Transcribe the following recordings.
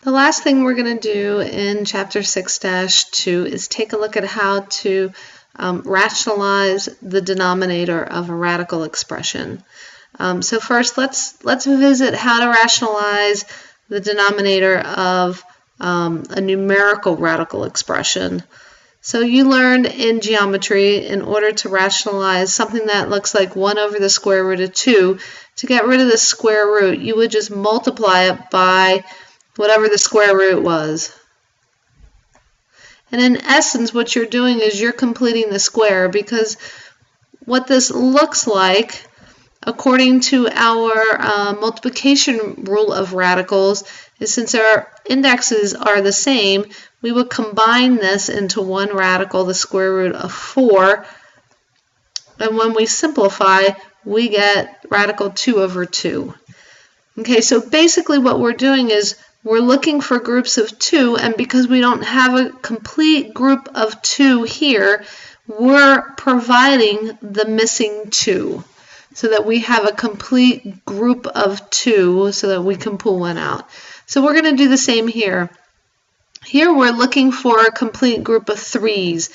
The last thing we're going to do in Chapter 6-2 is take a look at how to rationalize the denominator of a radical expression. So first, let's visit how to rationalize the denominator of a numerical radical expression. So you learned in geometry, in order to rationalize something that looks like 1 over the square root of 2, to get rid of the square root, you would just multiply it by whatever the square root was. And in essence, what you're doing is you're completing the square, because what this looks like, according to our multiplication rule of radicals, is since our indexes are the same, we would combine this into one radical, the square root of 4, and when we simplify, we get radical 2 over 2. Okay, so basically what we're doing is we're looking for groups of 2, and because we don't have a complete group of 2 here, we're providing the missing 2, so that we have a complete group of 2 so that we can pull one out. So we're going to do the same here. Here we're looking for a complete group of 3's,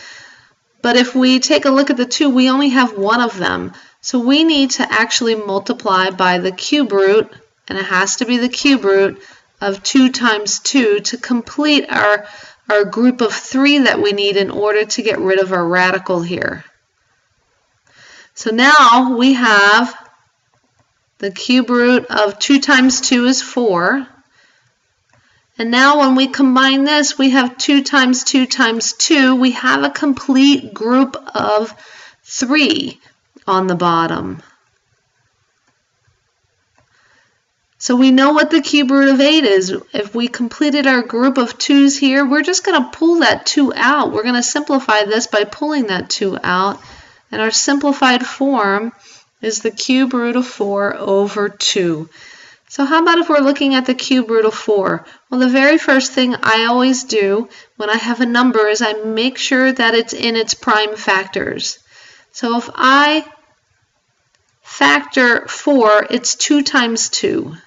but if we take a look at the 2, we only have one of them. So we need to actually multiply by the cube root, and it has to be the cube root of 2 times 2 to complete our group of 3 that we need in order to get rid of our radical here. So now we have the cube root of 2 times 2 is 4. And now when we combine this, we have 2 times 2 times 2. We have a complete group of 3 on the bottom. So we know what the cube root of 8 is. If we completed our group of 2's here, we're just going to pull that 2 out. We're going to simplify this by pulling that 2 out. And our simplified form is the cube root of 4 over 2. So how about if we're looking at the cube root of 4? Well, the very first thing I always do when I have a number is I make sure that it's in its prime factors. So if I factor 4, it's 2 times 2.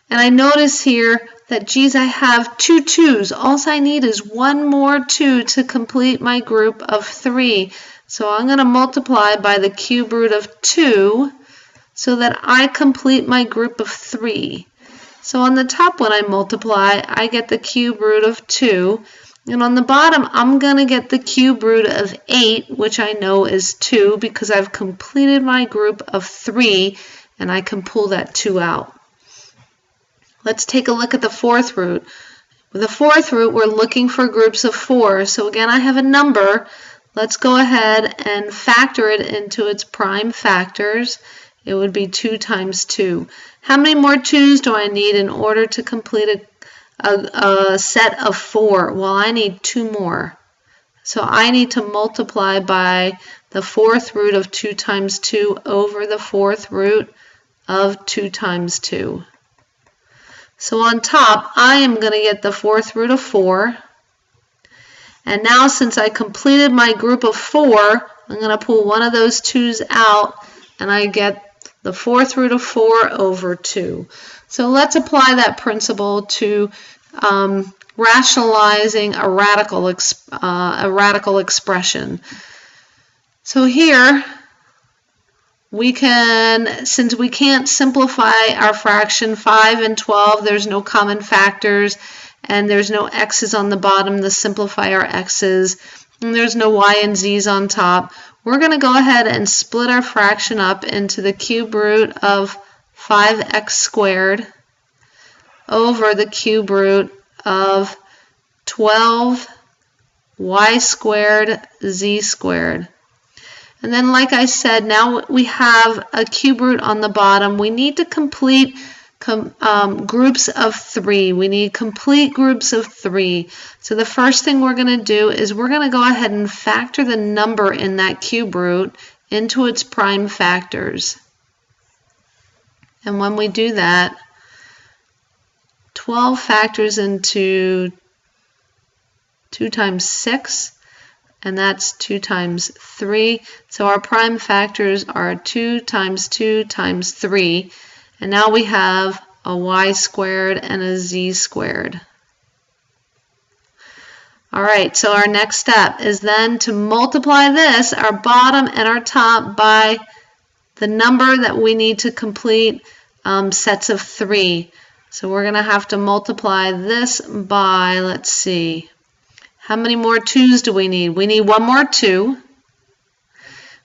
And I notice here that, geez, I have 2 2's. All I need is one more 2 to complete my group of 3. So I'm going to multiply by the cube root of 2 so that I complete my group of 3. So on the top, when I multiply, I get the cube root of 2. And on the bottom, I'm going to get the cube root of 8, which I know is 2 because I've completed my group of 3, and I can pull that 2 out. Let's take a look at the fourth root. With the fourth root, we're looking for groups of 4. So again, I have a number. Let's go ahead and factor it into its prime factors. It would be 2 times 2. How many more 2's do I need in order to complete a set of 4? Well, I need 2 more. So I need to multiply by the fourth root of 2 times 2 over the fourth root of 2 times 2. So on top, I am going to get the fourth root of 4. And now since I completed my group of 4, I'm going to pull one of those 2's out, and I get the fourth root of 4 over 2. So let's apply that principle to rationalizing a radical expression. So here, we can, since we can't simplify our fraction 5 and 12, there's no common factors, and there's no x's on the bottom to simplify our x's, and there's no y and z's on top. We're going to go ahead and split our fraction up into the cube root of 5x squared over the cube root of 12y squared z squared. And then, like I said, now we have a cube root on the bottom. We need to complete groups of 3. We need complete groups of 3. So the first thing we're going to do is we're going to go ahead and factor the number in that cube root into its prime factors. And when we do that, 12 factors into 2 times 6. And that's 2 times 3. So our prime factors are 2 times 2 times 3. And now we have a y squared, and a z squared. All right, so our next step is then to multiply this, our bottom and our top, by the number that we need to complete sets of 3. So we're going to have to multiply this by, let's see, how many more 2's do we need? We need one more 2.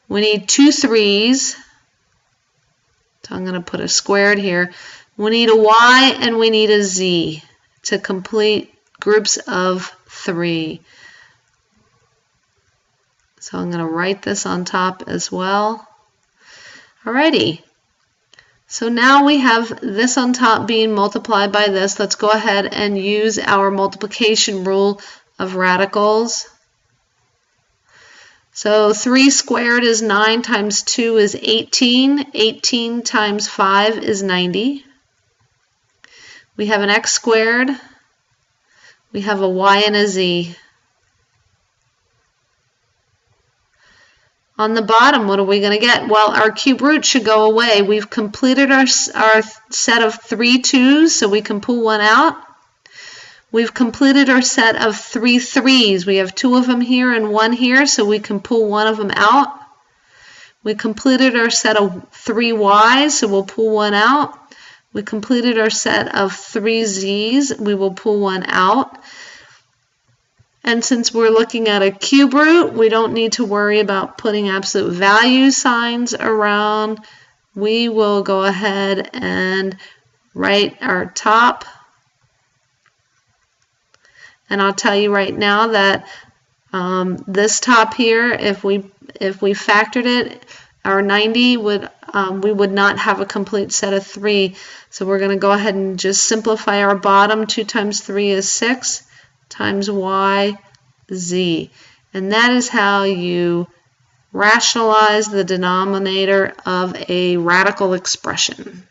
We need 2 3's. So I'm going to put a squared here. We need a y and we need a z to complete groups of 3. So I'm going to write this on top as well. Alrighty. So now we have this on top being multiplied by this. Let's go ahead and use our multiplication rule of radicals. So 3 squared is 9 times 2 is 18. 18 times 5 is 90. We have an x squared. We have a y and a z. On the bottom, what are we going to get? Well, our cube root should go away. We've completed our set of 3 2's, so we can pull one out. We've completed our set of 3 3's. We have 2 of them here and 1 here, so we can pull one of them out. We completed our set of 3 y's, so we'll pull one out. We completed our set of 3 z's. We will pull one out. And since we're looking at a cube root, we don't need to worry about putting absolute value signs around. We will go ahead and write our top. And I'll tell you right now that this top here, if we factored it, our 90 would we would not have a complete set of 3. So we're going to go ahead and just simplify our bottom. 2 times 3 is 6 times y, z. And that is how you rationalize the denominator of a radical expression.